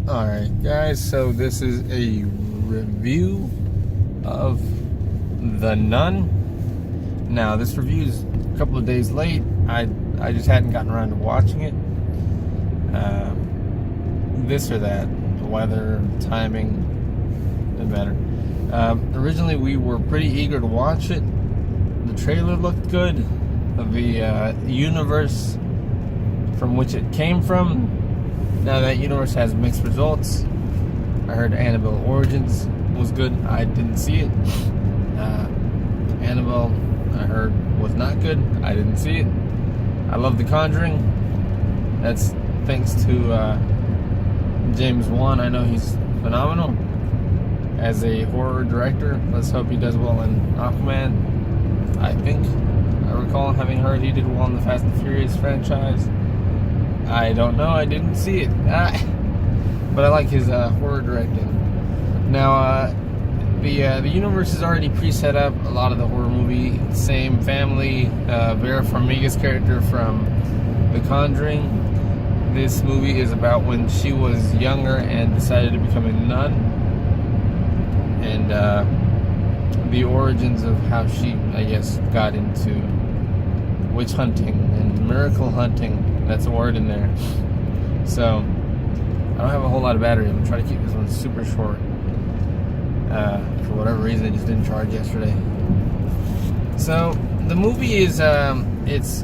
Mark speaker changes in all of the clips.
Speaker 1: Alright guys, so this is a review of The Nun. Now this review is a couple of days late. I just hadn't gotten around to watching it. This or that, the weather, timing, doesn't matter. Originally we were pretty eager to watch it. The trailer looked good. The universe from which it came from, now that universe has mixed results. I heard Annabelle Origins was good. I didn't see it. Annabelle, I heard, was not good. I didn't see it. I love The Conjuring. That's thanks to James Wan. I know he's phenomenal as a horror director. Let's hope he does well in Aquaman. I think I recall having heard he did well in the Fast and Furious franchise. I don't know, I didn't see it. But I like his horror directing. Now, the universe is already pre-set up. A lot of the horror movie, same family. Vera Farmiga's character from The Conjuring. This movie is about when she was younger and decided to become a nun. And the origins of how she, I guess, got into witch hunting and miracle hunting. That's a word in there. So I don't have a whole lot of battery. I'm gonna try to keep this one super short. For whatever reason, it just didn't charge yesterday. So the movie is it's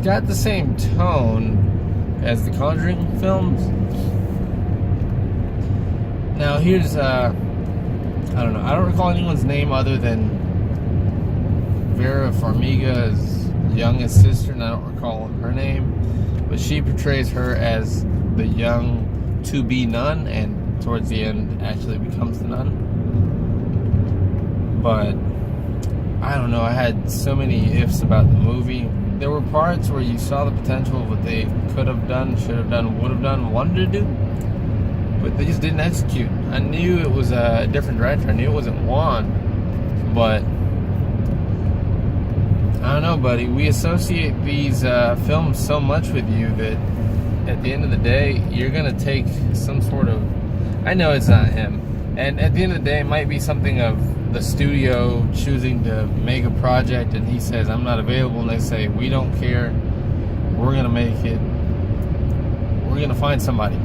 Speaker 1: got the same tone as the Conjuring films. Now here's I don't know. I don't recall anyone's name other than Vera Farmiga's youngest sister, and I don't recall her name, but she portrays her as the young to-be nun, and towards the end actually becomes the nun. But I don't know, I had so many ifs about the movie. There were parts where you saw the potential of what they could have done, should have done, would have done, wanted to do, but they just didn't execute. I knew it was a different director. I knew it wasn't Wan, but I don't know, buddy. We associate these films so much with you that at the end of the day, you're going to take some sort of... I know it's not him. And at the end of the day, it might be something of the studio choosing to make a project, and he says, I'm not available, and they say, we don't care. We're going to make it. We're going to find somebody.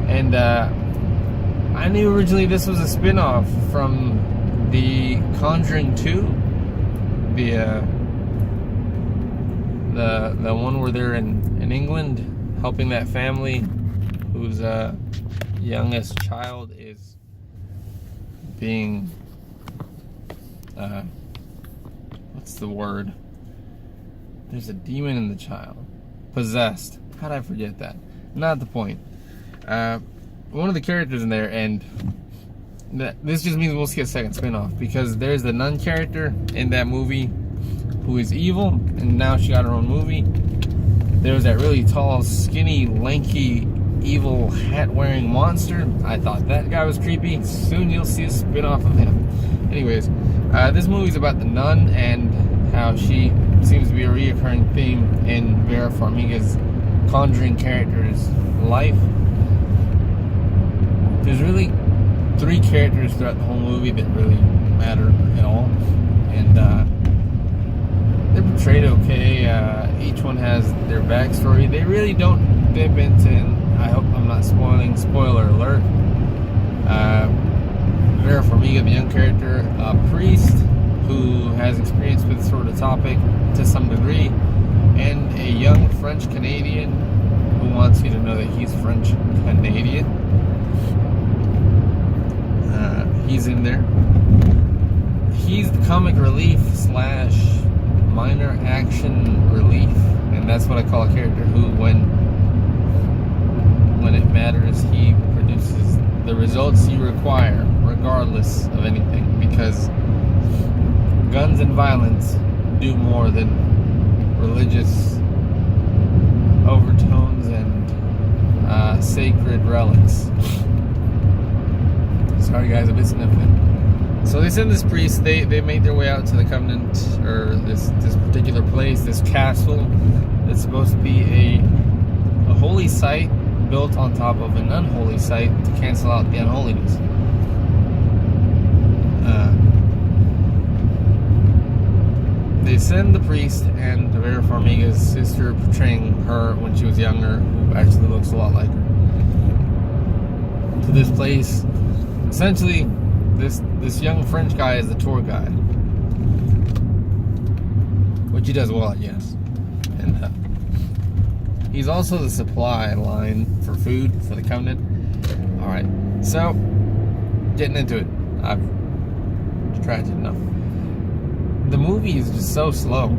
Speaker 1: And I knew originally this was a spin-off from The Conjuring 2. The one where they're in England helping that family whose youngest child is being what's the word? There's a demon in the child. Possessed. How'd I forget that? Not the point. One of the characters in there, and this just means we'll see a second spin-off, because there's the nun character in that movie who is evil, and now she got her own movie. There was that really tall, skinny, lanky, evil, hat-wearing monster. I thought that guy was creepy. Soon you'll see a spin-off of him. Anyways, this movie's about the nun and how she seems to be a reoccurring theme in Vera Farmiga's Conjuring character's life. There's really 3 characters throughout the whole movie that really matter at all, and they're portrayed okay. Each one has their backstory. They really don't dip into, and I hope I'm not spoiling, spoiler alert. Vera Farmiga, the young character, a priest who has experience with this sort of topic to some degree, and a young French Canadian who wants you to know that he's French Canadian. He's in there. He's the comic relief / minor action relief, and that's what I call a character who, when it matters, he produces the results you require, regardless of anything, because guns and violence do more than religious overtones and sacred relics. Sorry guys, a bit sniffling. So they send this priest, they make their way out to the Covenant, or this particular place, this castle that's supposed to be a holy site built on top of an unholy site to cancel out the unholiness. They send the priest and Vera Farmiga's sister, portraying her when she was younger, who actually looks a lot like her, to this place. Essentially, this young French guy is the tour guide, which he does well at, yes. And he's also the supply line for food for the Covenant. Alright, so, getting into it. It's tragic enough. The movie is just so slow.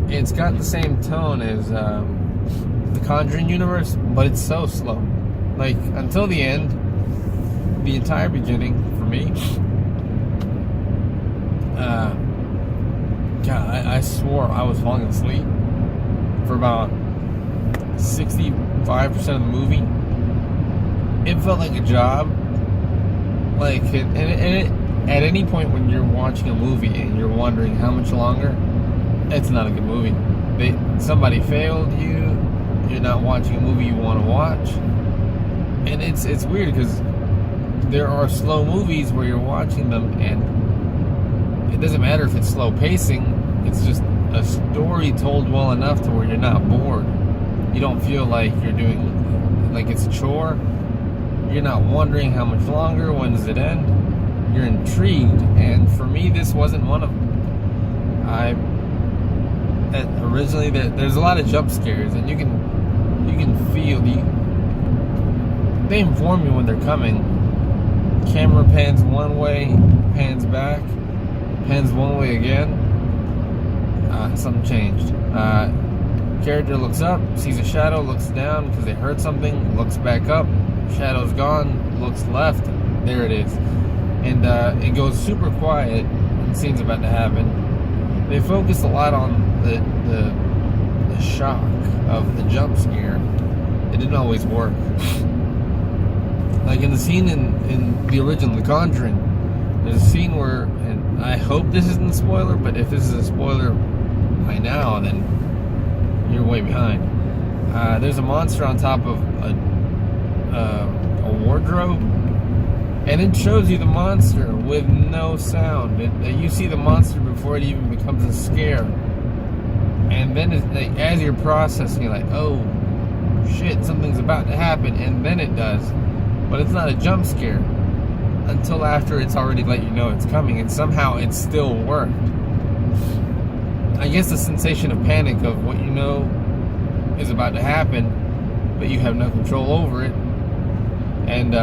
Speaker 1: It's got the same tone as the Conjuring universe, but it's so slow. Like, until the end, the entire beginning, for me, God, I swore I was falling asleep for about 65% of the movie. It felt like a job. Like, at any point when you're watching a movie and you're wondering how much longer, it's not a good movie. Somebody failed you. You're not watching a movie you want to watch. And it's weird because there are slow movies where you're watching them and it doesn't matter if it's slow pacing. It's just a story told well enough to where you're not bored. You don't feel like you're doing, like it's a chore. You're not wondering how much longer, when does it end? You're intrigued, and for me, this wasn't one of them. Originally, there's a lot of jump scares, and you can feel they inform you when they're coming. Camera pans one way, pans back, pans one way again. Something changed. Character looks up, sees a shadow, looks down because they heard something, looks back up, shadow's gone, looks left, there it is. And it goes super quiet when the scene's about to happen. They focus a lot on the shock of the jump scare. It didn't always work. Like in the scene in the original The Conjuring, there's a scene where, and I hope this isn't a spoiler, but if this is a spoiler by now, then you're way behind. There's a monster on top of a wardrobe, and it shows you the monster with no sound. You see the monster before it even becomes a scare, and then as you're processing, you're like, oh shit, something's about to happen, and then it does. But it's not a jump scare until after it's already let you know it's coming, and somehow it still worked. I guess the sensation of panic of what you know is about to happen, but you have no control over it, and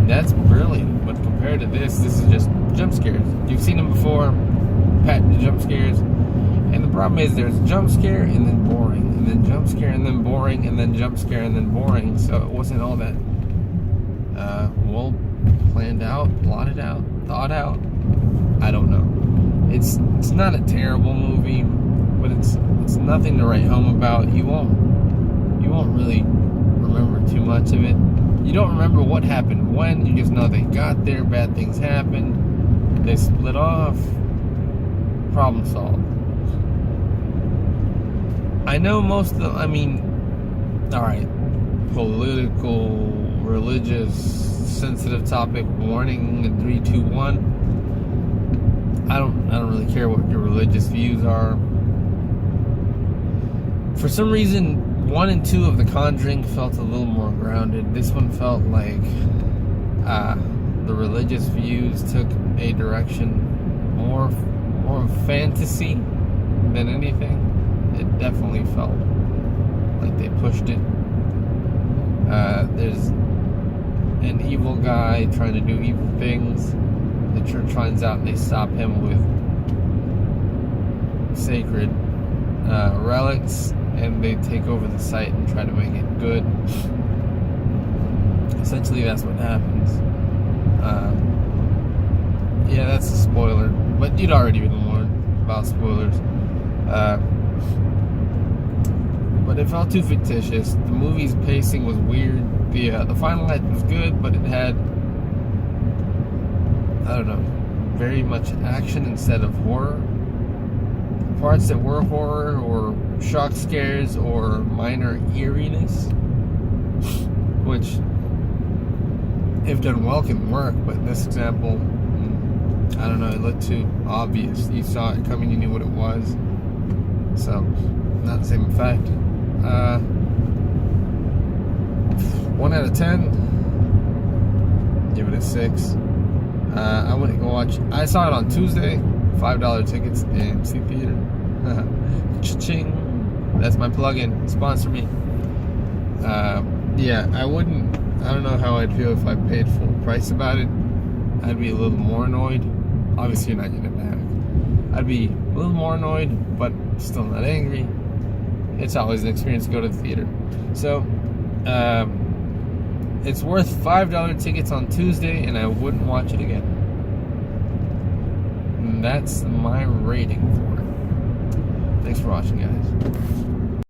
Speaker 1: that's brilliant. But compared to this is just jump scares. You've seen them before, patent jump scares, and the problem is there's jump scare and then boring, and then jump scare and then boring, and then jump scare and then boring. So it wasn't all that well planned out, plotted out, thought out. I don't know. It's not a terrible movie, but it's nothing to write home about. You won't really remember too much of it. You don't remember what happened when. You just know they got there, bad things happened, they split off, problem solved. I know most of them, alright, political, religious, sensitive topic, warning in 3, 2, 1. I don't really care what your religious views are. For some reason, 1 and 2 of The Conjuring felt a little more grounded. This one felt like the religious views took a direction more fantasy than anything. It definitely felt like they pushed it. There's an evil guy trying to do evil things. The church finds out and they stop him with sacred relics, and they take over the site and try to make it good. Essentially, that's what happens. Yeah, that's a spoiler, but you'd already been warned about spoilers. But it felt too fictitious. The movie's pacing was weird. The final act was good, but it had, I don't know, very much action instead of horror. The parts that were horror or shock scares or minor eeriness which, if done well, can work. But in this example, I don't know, it looked too obvious. You saw it coming, you knew what it was. So, not the same effect. 1 out of 10. Give it a 6. I wouldn't go watch. I saw it on Tuesday. $5 tickets in C Theater. Cha-ching. That's my plug-in. Sponsor me. Yeah, I wouldn't. I don't know how I'd feel if I paid full price about it. I'd be a little more annoyed. Obviously, you're not getting it back. I'd be a little more annoyed, but still not angry. It's always an experience to go to the theater. So, it's worth $5 tickets on Tuesday, and I wouldn't watch it again. And that's my rating for it. Thanks for watching, guys.